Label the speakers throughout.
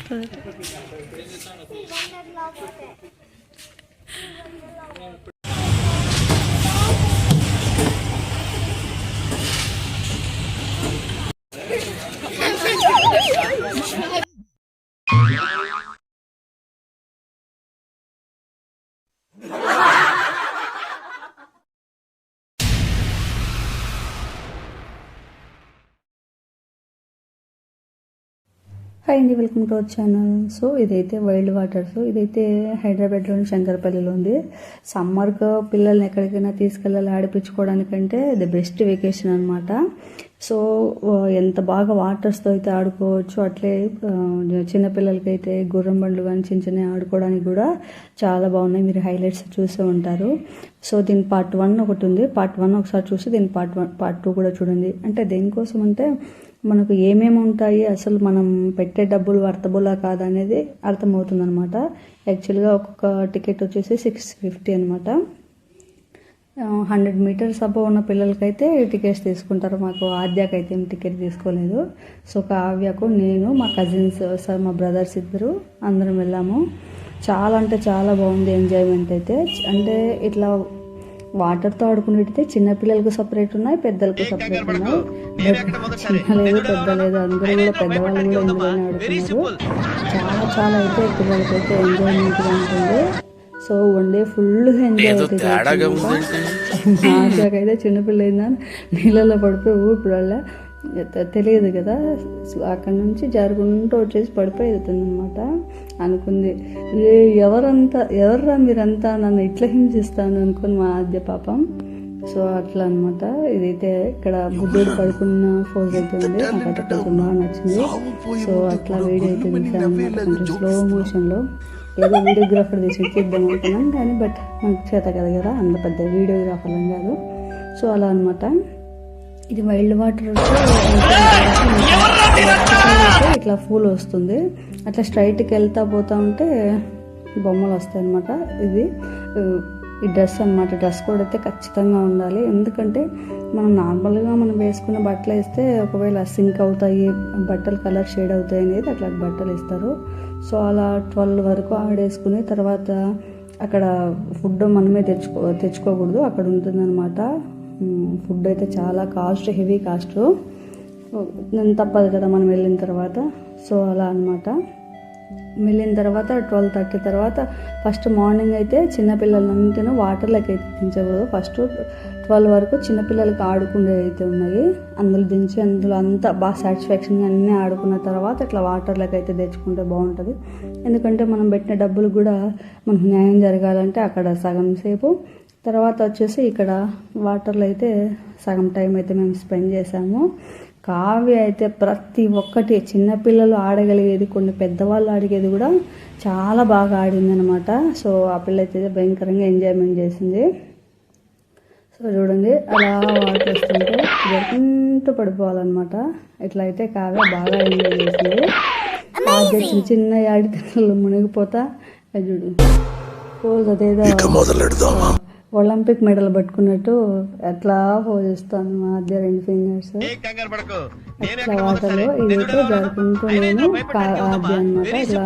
Speaker 1: Hi అండి, welcome to our channel. So ఇదైతే wild waters. ఇదైతే హైదరాబాద్లోని శంకరపల్లిలో ఉంది. సమ్మర్గా పిల్లల్ని ఎక్కడికైనా తీసుకెళ్ళాలి ఆడిపించుకోవడానికంటే ది బెస్ట్ వెకేషన్ అనమాట. సో ఎంత బాగా వాటర్స్తో అయితే ఆడుకోవచ్చు. అట్లే చిన్నపిల్లలకైతే గుర్రం బండ్లు కానీ చిన్న చిన్న ఆడుకోవడానికి కూడా చాలా బాగున్నాయి. మీరు హైలైట్స్ చూసే ఉంటారు. సో దీని పార్ట్ 1 ఒకటి ఉంది. పార్ట్ 1 ఒకసారి చూసి దీని పార్ట్ 2 కూడా చూడండి. అంటే దేనికోసం అంటే మనకు ఏమేమి ఉంటాయి, అసలు మనం పెట్టే డబ్బులు వర్తబులా కాదనేది అర్థమవుతుంది అనమాట. యాక్చువల్గా ఒక్కొక్క టికెట్ వచ్చేసి 650 అనమాట. 100 మీటర్స్ అబవ్ ఉన్న పిల్లలకైతే టికెట్స్ తీసుకుంటారు. మాకు ఆద్యాకైతే ఏం టికెట్ తీసుకోలేదు. సో కావ్యకు, నేను, మా కజిన్స్, సార్ మా బ్రదర్స్ ఇద్దరు అందరం వెళ్ళాము. చాలా అంటే చాలా బాగుంది ఎంజాయ్మెంట్ అయితే. అంటే ఇట్లా వాటర్తో ఆడుకునేటైతే చిన్నపిల్లలకు సపరేట్ ఉన్నాయి, పెద్దలకు సపరేట్ ఉన్నాయి. చిన్న లేదు పెద్ద లేదు, అందరూ కూడా పెద్దవాళ్ళు కూడా ఇందులోనే ఆడుతున్నారు. చాలా చాలా అయితే పిల్లలకైతే ఎంజాయ్మెంట్గా ఉంటుంది. So one day full enjoy అవుతుంది. నాకైతే చిన్నపిల్ల అయిందని నీళ్ళలో పడిపోయి ఊపిరాళ్ళ తెలియదు కదా, అక్కడ నుంచి జరుగుంటూ వచ్చేసి పడిపోయి వెళ్తుంది అనమాట. అనుకుంది ఎవర్రా మీరంతా నన్ను ఇట్లా హింసిస్తాను అనుకుని మా ఆద్య పాపం. సో అట్లా అనమాట. ఇదైతే ఇక్కడ బుద్ధుడు పడుకున్న ఫోజ్ అయితే ఉంది. నాకైతే కొంచెం బాగా నచ్చింది. సో అట్లా వీడియో అయితే తీసాను అనమాట, కొంచెం స్లో మోషన్లో. ఏదో వీడియోగ్రాఫర్ తీసి ఇద్దాం అనుకున్నాం కానీ బట్ మనకు చేత కదా అంత పెద్ద వీడియోగ్రాఫర్ అని కాదు. సో అలా అనమాట. ఇది వైల్డ్ వాటర్ ఇట్లా ఫూల్ వస్తుంది. అట్లా స్ట్రైట్కి వెళ్తా పోతా ఉంటే బొమ్మలు వస్తాయి అనమాట. ఇది ఈ డ్రెస్ అనమాట. డ్రెస్ కోడ్ అయితే ఖచ్చితంగా ఉండాలి. ఎందుకంటే మనం నార్మల్గా మనం వేసుకున్న బట్టలు వేస్తే ఒకవేళ సింక్ అవుతాయి, బట్టలు కలర్ షేడ్ అవుతాయి అనేది అట్లా బట్టలు ఇస్తారు. సో అలా 12 వరకు ఆడేసుకుని తర్వాత అక్కడ ఫుడ్ మనమే తెచ్చుకోకూడదు, అక్కడ ఉంటుందన్నమాట. ఫుడ్ అయితే చాలా కాస్ట్, హెవీ కాస్ట్. తప్పదు కదా మనం వెళ్ళిన తర్వాత. సో అలా అనమాట. వెళ్ళిన తర్వాత 12:30 తర్వాత ఫస్ట్ మార్నింగ్ అయితే చిన్నపిల్లలంతా వాటర్లోకి అయితే దించకూడదు. ఫస్ట్ 12 వరకు చిన్నపిల్లలకి ఆడుకునేవి అయితే ఉన్నాయి. అందులో దించి అందులో అంతా బాగా సాటిస్ఫాక్షన్గా అన్నీ ఆడుకున్న తర్వాత ఇట్లా వాటర్లోకి అయితే తెచ్చుకుంటే బాగుంటుంది. ఎందుకంటే మనం పెట్టిన డబ్బులు కూడా మనకు న్యాయం జరగాలంటే అక్కడ సగం సేపు, తర్వాత వచ్చేసి ఇక్కడ వాటర్లో అయితే సగం టైం అయితే మేము స్పెండ్ చేసాము. కావ్య అయితే ప్రతి ఒక్కటి చిన్నపిల్లలు ఆడగలిగేది, కొన్ని పెద్దవాళ్ళు ఆడిగేది కూడా చాలా బాగా ఆడింది అనమాట. సో ఆ పిల్ల అయితే భయంకరంగా ఎంజాయ్మెంట్ చేసింది. సో చూడండి అలా వాటర్ వస్తుంటే జరుపుకుంటూ పడిపోవాలన్నమాట. ఇట్లా అయితే కావ్య బాగా ఎంజాయ్ చేసింది. చిన్న చిన్న ఆడితలు మునిగిపోతా చూడు పోజ్ అదేదో ఒలింపిక్ మెడల్ పట్టుకున్నట్టు అట్లా పోజిస్తాను మా మధ్య 2 ఫింగర్స్ అట్లా వాటర్లో. ఇదైతే జరుపుకుంటూ నేను ఆద్య అనమాట. ఇట్లా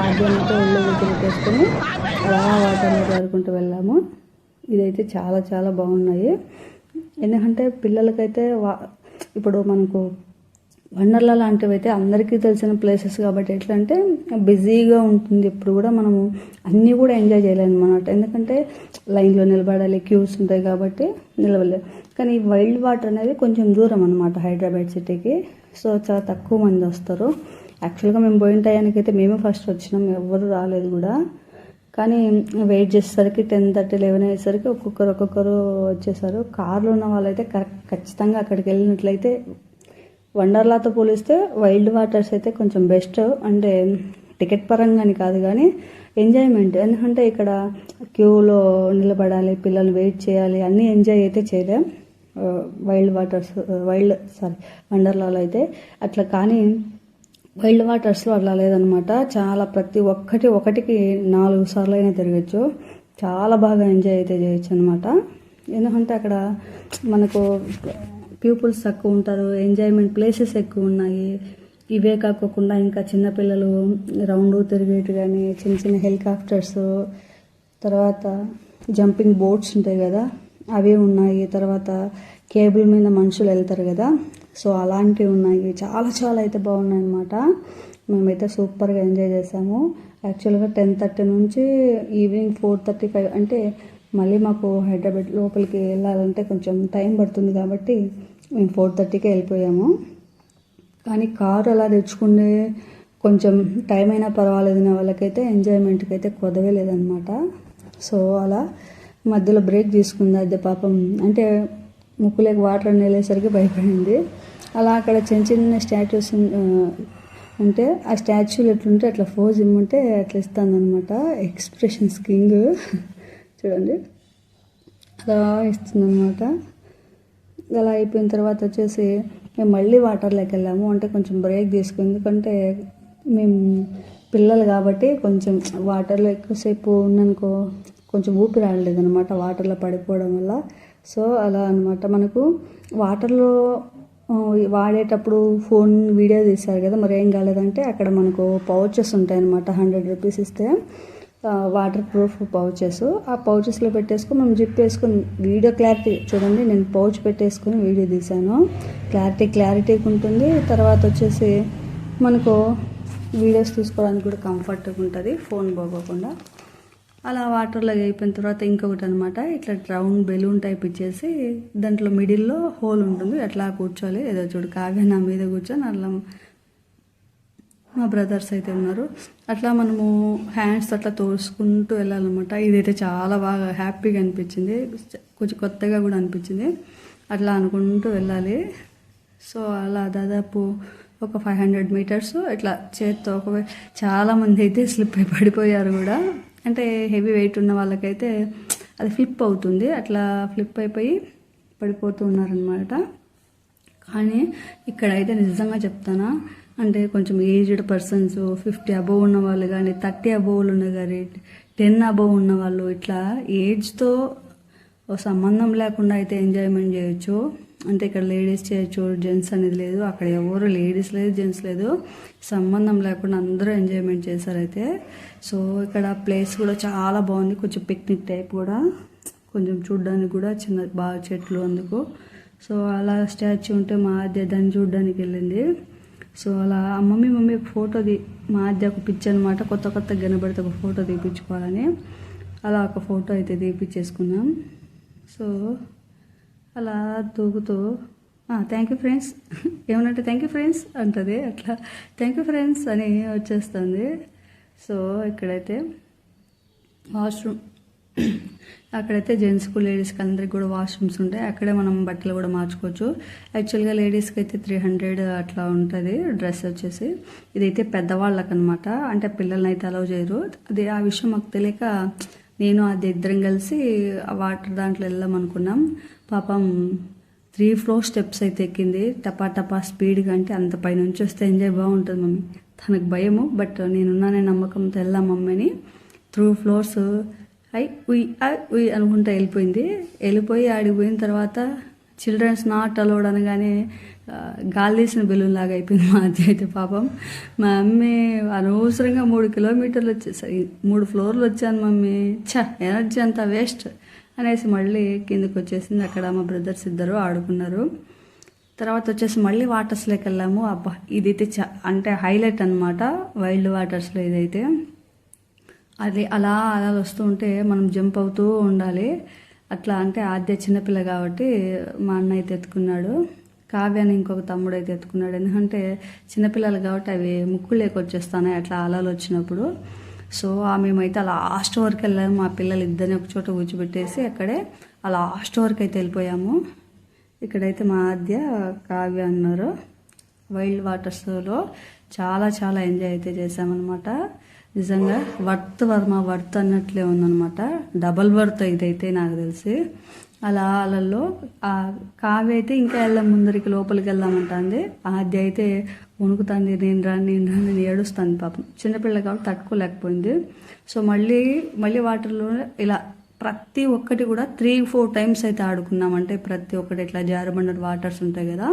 Speaker 1: ఆద్యంతో ఒళ్ళు పెట్టేసుకొని అలా వాటర్లో జరుపుకుంటూ వెళ్ళాము. ఇదైతే చాలా చాలా బాగున్నాయి. ఎందుకంటే పిల్లలకైతే ఇప్పుడు మనకు వండర్లా లాంటివి అయితే అందరికీ తెలిసిన ప్లేసెస్ కాబట్టి ఎట్లా అంటే బిజీగా ఉంటుంది. ఇప్పుడు కూడా మనము అన్నీ కూడా ఎంజాయ్ చేయలేము అన్నమాట. ఎందుకంటే లైన్లో నిలబడాలి, క్యూస్ ఉంటాయి కాబట్టి నిలవలేము. కానీ వైల్డ్ వాటర్ అనేది కొంచెం దూరం అనమాట హైదరాబాద్ సిటీకి. సో చాలా తక్కువ మంది వస్తారు. యాక్చువల్గా మేము పోయిన టయానికి అయితే మేము ఫస్ట్ వచ్చినాం, ఎవరు రాలేదు కూడా. కానీ వెయిట్ చేసేసరికి 10:30, 11 అయ్యేసరికి ఒక్కొక్కరు వచ్చేసారు. కార్లో ఉన్న వాళ్ళైతే ఖచ్చితంగా అక్కడికి వెళ్ళినట్లయితే వండర్లాతో పోలిస్తే వైల్డ్ వాటర్స్ అయితే కొంచెం బెస్ట్. అంటే టికెట్ పరంగాని కాదు కానీ ఎంజాయ్మెంట్. ఎందుకంటే ఇక్కడ క్యూలో నిలబడాలి, పిల్లలు వెయిట్ చేయాలి, అన్నీ ఎంజాయ్ అయితే చేయలేం వండర్లాలో అయితే అట్లా. కానీ వైల్డ్ వాటర్స్లో అట్లా లేదనమాట. చాలా ప్రతి ఒకటికి 4 సార్లు అయినా తిరగచ్చు. చాలా బాగా ఎంజాయ్ అయితే చేయొచ్చు అనమాట. ఎందుకంటే అక్కడ మనకు పీపుల్స్ తక్కువ ఉంటారు, ఎంజాయ్మెంట్ ప్లేసెస్ ఎక్కువ ఉన్నాయి. ఇవే కాకోకుండా ఇంకా చిన్నపిల్లలు రౌండ్ తిరిగేటి కానీ చిన్న చిన్న హెలికాప్టర్స్, తర్వాత జంపింగ్ బోట్స్ ఉంటాయి కదా అవి ఉన్నాయి. తర్వాత కేబుల్ మీద మనుషులు వెళ్తారు కదా, సో అలాంటివి ఉన్నాయి. చాలా చాలా అయితే బాగున్నాయి అన్నమాట. మేమైతే సూపర్గా ఎంజాయ్ చేసాము. యాక్చువల్గా 10:30 నుంచి ఈవినింగ్ 4:35, అంటే మళ్ళీ మాకు హైదరాబాద్ లోపలికి వెళ్ళాలంటే కొంచెం టైం పడుతుంది కాబట్టి మేము 4:30కే వెళ్ళిపోయాము. కానీ కారు అలా తెచ్చుకునే కొంచెం టైం అయినా పర్వాలేదు అనే వాళ్ళకైతే ఎంజాయ్మెంట్కి అయితే కొదవే లేదనమాట. సో అలా మధ్యలో బ్రేక్ తీసుకుంది అదే పాపం, అంటే ముక్కులేక వాటర్ అని వెళ్ళేసరికి భయపడింది. అలా అక్కడ చిన్న చిన్న స్టాచ్యూస్ ఉంటే ఆ స్టాచ్యూలు ఎట్లుంటే అట్లా ఫోజ్ ఇమ్మంటే అట్లా ఇస్తుందన్నమాట. ఎక్స్ప్రెషన్స్ కింగ్ చూడండి అలా ఇస్తుందన్నమాట. అలా అయిపోయిన తర్వాత వచ్చేసి మేము మళ్ళీ వాటర్లోకి వెళ్ళాము. అంటే కొంచెం బ్రేక్ తీసుకుని, ఎందుకంటే మేము పిల్లలు కాబట్టి కొంచెం వాటర్లో ఎక్కువసేపు ఉన్ననుకో కొంచెం ఊపిరి ఆడలేదు అనమాట వాటర్లో పడిపోవడం వల్ల. సో అలా అనమాట. మనకు వాటర్లో వాడేటప్పుడు ఫోన్ వీడియో తీశారు కదా, మరి ఏం కాలేదంటే అక్కడ మనకు పౌచెస్ ఉంటాయన్నమాట. 100 రూపీస్ ఇస్తే వాటర్ ప్రూఫ్ పౌచెస్. ఆ పౌచెస్లో పెట్టేసుకొని మనం జిప్ వేసుకొని వీడియో క్లారిటీ చూడండి, నేను పౌచ్ పెట్టేసుకొని వీడియో తీశాను. క్లారిటీగా ఉంటుంది. తర్వాత వచ్చేసి మనకు వీడియోస్ తీసుకోవడానికి కూడా కంఫర్ట్గా ఉంటుంది, ఫోన్ పోకోకుండా. అలా వాటర్లో అయిపోయిన తర్వాత ఇంకొకటి అనమాట, ఇట్లా రౌండ్ బెలూన్ టైప్ ఇచ్చేసి దాంట్లో మిడిల్లో హోల్ ఉంటుంది, అట్లా కూర్చోవాలి. ఏదో చూడు కావ్య నా మీద కూర్చొని అట్లా మా బ్రదర్స్ అయితే ఉన్నారు. అట్లా మనము హ్యాండ్స్ అట్లా తోసుకుంటూ వెళ్ళాలన్నమాట. ఇదైతే చాలా బాగా హ్యాపీగా అనిపించింది, కొంచెం కొత్తగా కూడా అనిపించింది. అట్లా అనుకుంటూ వెళ్ళాలి. సో అలా దాదాపు ఒక 500 మీటర్స్ ఇట్లా చేత్తో చాలామంది అయితే స్లిప్ అయి పడిపోయారు కూడా. అంటే హెవీ వెయిట్ ఉన్న వాళ్ళకైతే అది ఫ్లిప్ అవుతుంది, అట్లా ఫ్లిప్ అయిపోయి పడిపోతూ ఉన్నారనమాట. కానీ ఇక్కడైతే నిజంగా చెప్తానా, అంటే కొంచెం ఏజ్డ్ పర్సన్స్ 50 అబోవ్ ఉన్న వాళ్ళు కానీ 30 అబోవ్లు ఉన్న కానీ 10 అబోవ్ ఉన్న వాళ్ళు ఇట్లా ఏజ్తో సంబంధం లేకుండా అయితే ఎంజాయ్మెంట్ చేయొచ్చు. అంటే ఇక్కడ లేడీస్ చేయొచ్చు, జెంట్స్ అనేది లేదు. అక్కడ ఎవరు లేడీస్ లేదు, జెంట్స్ లేదు, సంబంధం లేకుండా అందరూ ఎంజాయ్మెంట్ చేశారైతే. సో ఇక్కడ ప్లేస్ కూడా చాలా బాగుంది, కొంచెం పిక్నిక్ టైప్ కూడా, కొంచెం చూడడానికి కూడా చిన్న బాగా చెట్లు అందుకు. సో అలా స్టాచ్యూ ఉంటే మా అద్దె దాన్ని చూడడానికి వెళ్ళింది. సో అలా మమ్మీ ఒక ఫోటో మా అద్దె ఒక పిచ్చి అనమాట, కొత్త కనబడితే ఒక ఫోటో తీపించుకోవాలని అలా ఒక ఫోటో అయితే తీపిచ్చేసుకున్నాం. సో అలా దూకుతూ థ్యాంక్ యూ ఫ్రెండ్స్ ఏమనంటే థ్యాంక్ యూ ఫ్రెండ్స్ అంటుంది, అట్లా థ్యాంక్ యూ ఫ్రెండ్స్ అని వచ్చేస్తుంది. సో ఇక్కడైతే వాష్రూమ్, అక్కడైతే జెంట్స్కు లేడీస్కి అందరికి కూడా వాష్రూమ్స్ ఉంటాయి. అక్కడే మనం బట్టలు కూడా మార్చుకోవచ్చు. యాక్చువల్గా లేడీస్కి అయితే 300 అట్లా ఉంటుంది డ్రెస్ వచ్చేసి. ఇదైతే పెద్దవాళ్ళకనమాట, అంటే పిల్లల్ని అయితే అలౌ చేయరు. అది ఆ విషయం మాకు తెలియక నేను అది ఇద్దరం కలిసి వాటర్ దాంట్లో వెళ్దాం అనుకున్నాం. పాపం 3 floor స్టెప్స్ అయితే ఎక్కింది టపా స్పీడ్గా. అంటే అంత పైనుంచి వస్తే ఎంజాయ్ బాగుంటుంది మమ్మీ, తనకు భయము, బట్ నేనున్నానే నమ్మకంతో వెళ్దాం మమ్మీని. 3 floors ఉయ్ అనుకుంటా వెళ్ళిపోయి ఆడిపోయిన తర్వాత చిల్డ్రన్స్ నాట్ అలౌడ్ అనగానే గాలి తీసిన బెలూన్ లాగా అయిపోయింది మా అద్దె అయితే. పాపం మా మమ్మీ అనవసరంగా 3 kilometers వచ్చేసాయి, 3 floors వచ్చాను మమ్మీ, ఎనర్జీ అంతా వేస్ట్ అనేసి మళ్ళీ కిందకి వచ్చేసింది. అక్కడ మా బ్రదర్స్ ఇద్దరు ఆడుకున్నారు. తర్వాత వచ్చేసి మళ్ళీ వాటర్స్లోకి వెళ్ళాము. అబ్బా ఇదైతే అంటే హైలైట్ అనమాట వైల్డ్ వాటర్స్లో. ఇదైతే అది అలా వస్తూ ఉంటే మనం జంప్ అవుతూ ఉండాలి. అట్లా అంటే ఆద్య చిన్నపిల్ల కాబట్టి మా అన్న అయితే ఎత్తుకున్నాడు, కావ్యాన్ని ఇంకొక తమ్ముడు అయితే ఎత్తుకున్నాడు. ఎందుకంటే చిన్నపిల్లలు కాబట్టి అవి ముక్కులేకి వచ్చేస్తాయి అట్లా అలలు వచ్చినప్పుడు. సో మేమైతే ఆ లాస్ట్ వరకు వెళ్ళాము. మా పిల్లలు ఇద్దరిని ఒక చోట కూర్చోబెట్టేసి అక్కడే ఆ లాస్ట్ వరకు అయితే వెళ్ళిపోయాము. ఇక్కడైతే మా ఆద్య కావ్య అన్నారు. వైల్డ్ వాటర్స్లో చాలా చాలా ఎంజాయ్ అయితే చేసామన్నమాట. నిజంగా వర్త్ అన్నట్లే ఉందన్నమాట, డబల్ వర్త్ ఇదైతే నాకు తెలిసి. అలా అలల్లో కావ్య అయితే ఇంకా వెళ్దాం ముందరికి లోపలికి వెళ్దామంటుంది. ఆద్య అయితే వణుకుతుంది, నేను రాని ఏడుస్తుంది పాపం, చిన్నపిల్ల కాబట్టి తట్టుకోలేకపోయింది. సో మళ్ళీ వాటర్లో ఇలా ప్రతి ఒక్కటి కూడా 3-4 టైమ్స్ అయితే ఆడుకున్నాం. అంటే ప్రతి ఒక్కటి ఇట్లా జారుబండ వాటర్స్ ఉంటాయి కదా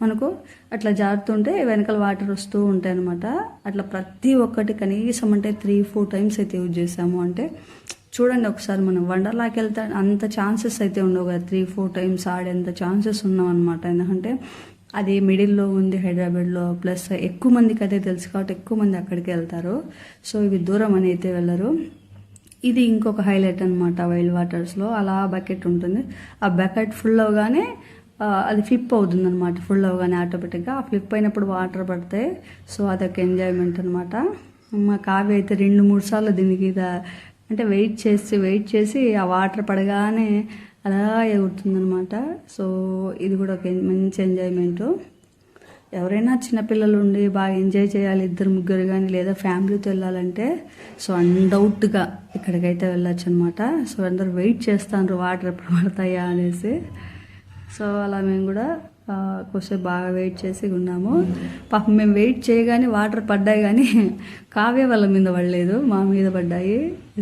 Speaker 1: మనకు, అట్లా జారుతుంటే వెనకాల వాటర్ వస్తూ ఉంటాయి అనమాట. అట్లా ప్రతి ఒక్కటి కనీసం అంటే 3-4 టైమ్స్ అయితే యూజ్ చేసాము. అంటే చూడండి ఒకసారి మనం వండర్లాకి వెళ్తే అంత ఛాన్సెస్ అయితే ఉండవు కదా, 3-4 టైమ్స్ ఆడేంత ఛాన్సెస్ ఉన్నాం అనమాట. ఎందుకంటే అది మిడిల్లో ఉంది హైదరాబాద్లో, ప్లస్ ఎక్కువ మందికి అయితే తెలుసు కాబట్టి ఎక్కువ మంది అక్కడికి వెళ్తారు. సో ఇవి దూరం అని అయితే వెళ్ళరు. ఇది ఇంకొక హైలైట్ అనమాట వైల్డ్ వాటర్స్లో. అలా బకెట్ ఉంటుంది, ఆ బకెట్ ఫుల్ అవగానే అది ఫ్లిప్ అవుతుంది అనమాట. ఫుల్ అవగానే ఆటోమేటిక్గా ఆ ఫ్లిప్ అయినప్పుడు వాటర్ పడతాయి. సో అదొక ఎంజాయ్మెంట్ అనమాట. మా కావ్య అయితే 2-3 సార్లు దీనికి అంటే వెయిట్ చేసి ఆ వాటర్ పడగానే అలా ఎగురుతుందనమాట. సో ఇది కూడా ఒక మంచి ఎంజాయ్మెంటు. ఎవరైనా చిన్నపిల్లలు ఉండి బాగా ఎంజాయ్ చేయాలి, 2-3 కానీ లేదా ఫ్యామిలీతో వెళ్ళాలంటే సో అన్డౌట్గా ఇక్కడికైతే వెళ్ళొచ్చు అనమాట. సో అందరు వెయిట్ చేస్తాను వాటర్ ఎప్పుడు పడతాయా అనేసి. సో అలా మేము కూడా కొంచెం బాగా వెయిట్ చేసి ఉన్నాము. పాపం మేము వెయిట్ చేయగానే వాటర్ పడ్డాయి, కానీ కావ్య వాళ్ళ మీద పడలేదు, మా మీద పడ్డాయి.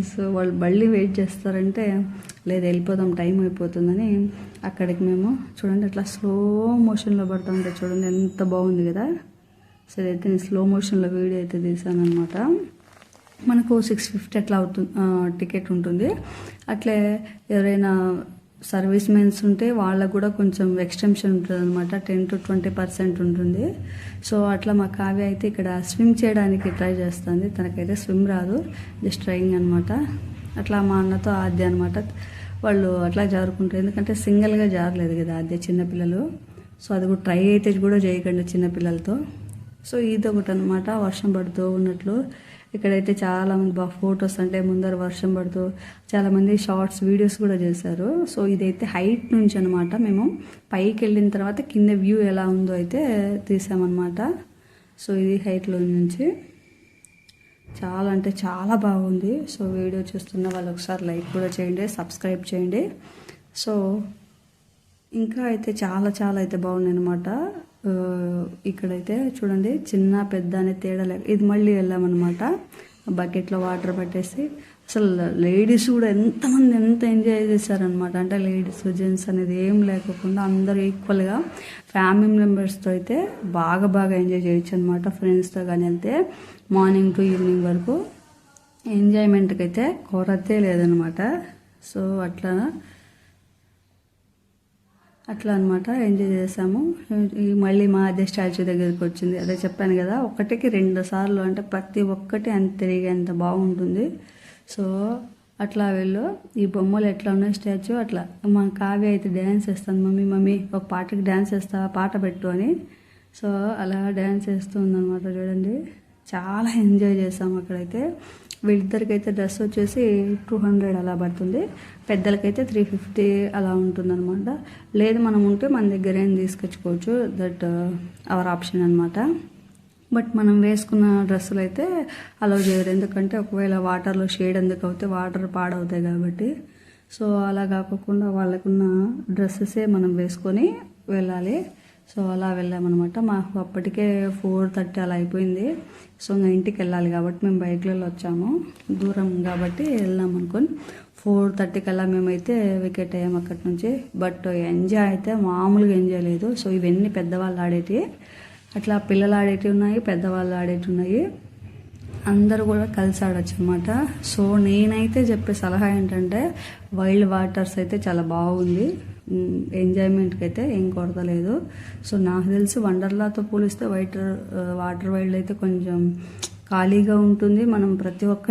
Speaker 1: సో వాళ్ళు మళ్ళీ వెయిట్ చేస్తారంటే లేదు వెళ్ళిపోదాం టైం అయిపోతుందని అక్కడికి మేము చూడండి అట్లా స్లో మోషన్లో పడుతూ ఉంటే చూడండి ఎంత బాగుంది కదా. సో అయితే నేను స్లో మోషన్లో వీడియో అయితే తీసాను అనమాట. మనకు 650 అట్లా అవుతుంది టికెట్ ఉంటుంది. అట్లే ఎవరైనా సర్వీస్ మెన్స్ ఉంటే వాళ్ళకు కూడా కొంచెం ఎక్స్టెన్షన్ ఉంటుంది అనమాట, 10-20% ఉంటుంది. సో అట్లా మా కావ్య అయితే ఇక్కడ స్విమ్ చేయడానికి ట్రై చేస్తుంది. తనకైతే స్విమ్ రాదు, జస్ట్ ట్రైయింగ్ అనమాట. అట్లా మా అన్నతో ఆద్య అనమాట, వాళ్ళు అట్లా జారుకుంటారు. ఎందుకంటే సింగిల్గా జారలేదు కదా ఆద్య, చిన్నపిల్లలు. సో అది కూడా ట్రై అయితే కూడా చేయకండి చిన్నపిల్లలతో. సో ఇది ఒకటి అనమాట, వర్షం పడుతూ ఉన్నట్లు. ఇక్కడైతే చాలామంది బాగా ఫొటోస్, అంటే ముందర వర్షం పడుతూ చాలామంది షార్ట్స్ వీడియోస్ కూడా చేశారు. సో ఇదైతే హైట్ నుంచి అనమాట, మేము పైకి వెళ్ళిన తర్వాత కింద వ్యూ ఎలా ఉందో అయితే తీసామన్నమాట. సో ఇది హైట్లో నుంచి చాలా అంటే చాలా బాగుంది. సో వీడియో చూస్తున్న వాళ్ళు ఒకసారి లైక్ కూడా చేయండి, సబ్స్క్రైబ్ చేయండి. సో ఇంకా అయితే చాలా చాలా అయితే బాగున్నాయి అనమాట. ఇక్కడైతే చూడండి చిన్న పెద్ద అనే తేడా లేక ఇది మళ్ళీ వెళ్ళామన్నమాట. బకెట్లో వాటర్ పట్టేసి అసలు లేడీస్ కూడా ఎంతమంది ఎంత ఎంజాయ్ చేశారనమాట. అంటే లేడీస్ జెంట్స్ అనేది ఏం లేకుండా అందరూ ఈక్వల్గా ఫ్యామిలీ మెంబర్స్తో అయితే బాగా ఎంజాయ్ చేయొచ్చు అనమాట. ఫ్రెండ్స్తో కానీ వెళ్తే మార్నింగ్ టు ఈవినింగ్ వరకు ఎంజాయ్మెంట్కి అయితే కొరతే లేదనమాట. సో అట్లా అనమాట ఎంజాయ్ చేసాము. మళ్ళీ మా అదే స్టాచ్యూ దగ్గరికి వచ్చింది. అదే చెప్పాను కదా, 1కి 2 సార్లు, అంటే ప్రతి ఒక్కటి అంత తిరిగేంత బాగుంటుంది. సో అట్లా వెళ్ళు ఈ బొమ్మలు ఎట్లా ఉన్నాయి స్టాచ్యూ అట్లా. మా కావ్య అయితే డ్యాన్స్ వేస్తాను, మమ్మీ ఒక పాటకి డ్యాన్స్ వేస్తా, పాట పెట్టు అని. సో అలా డ్యాన్స్ వేస్తూ ఉందన్నమాట. చూడండి చాలా ఎంజాయ్ చేసాము అక్కడైతే. వీళ్ళిద్దరికైతే డ్రెస్ వచ్చేసి 200 అలా పడుతుంది, పెద్దలకైతే 350 అలా ఉంటుందన్నమాట. లేదు మనం ఉంటే మన దగ్గర ఏం తీసుకొచ్చుకోవచ్చు, దట్ అవర్ ఆప్షన్ అనమాట. బట్ మనం వేసుకున్న డ్రెస్సులు అయితే అలౌ చేయరు, ఎందుకంటే ఒకవేళ వాటర్లో షేడ్ ఎందుకు అవుతాయి, వాటర్ పాడవుతాయి కాబట్టి. సో అలా కాకుండా వాళ్ళకున్న డ్రెస్సెసే మనం వేసుకొని వెళ్ళాలి. సో అలా వెళ్ళామన్నమాట. మాకు అప్పటికే 4:30 అలా అయిపోయింది. సో ఇంకా ఇంటికి వెళ్ళాలి కాబట్టి మేము బైక్లలో వచ్చాము, దూరం కాబట్టి వెళ్దాం అనుకొని 4:30 కల్లా మేమైతే వికెట్ అయ్యాము అక్కడి నుంచి. బట్ ఎంజాయ్ అయితే మామూలుగా ఎంజాయ్ లేదు. సో ఇవన్నీ పెద్దవాళ్ళు ఆడేటివి, అట్లా పిల్లలు ఆడేటివి ఉన్నాయి, పెద్దవాళ్ళు ఆడేటివి ఉన్నాయి, అందరూ కూడా కలిసి ఆడచ్చు అనమాట. సో నేనైతే చెప్పే సలహా ఏంటంటే వైల్డ్ వాటర్స్ అయితే చాలా బాగుంది, ఎంజాయ్మెంట్కి అయితే ఏం కొరత లేదు. సో నాకు తెలిసి వండర్లాతో పోలిస్తే వాటర్ వైల్డ్ అయితే కొంచెం ఖాళీగా ఉంటుంది. మనం ప్రతి ఒక్కటి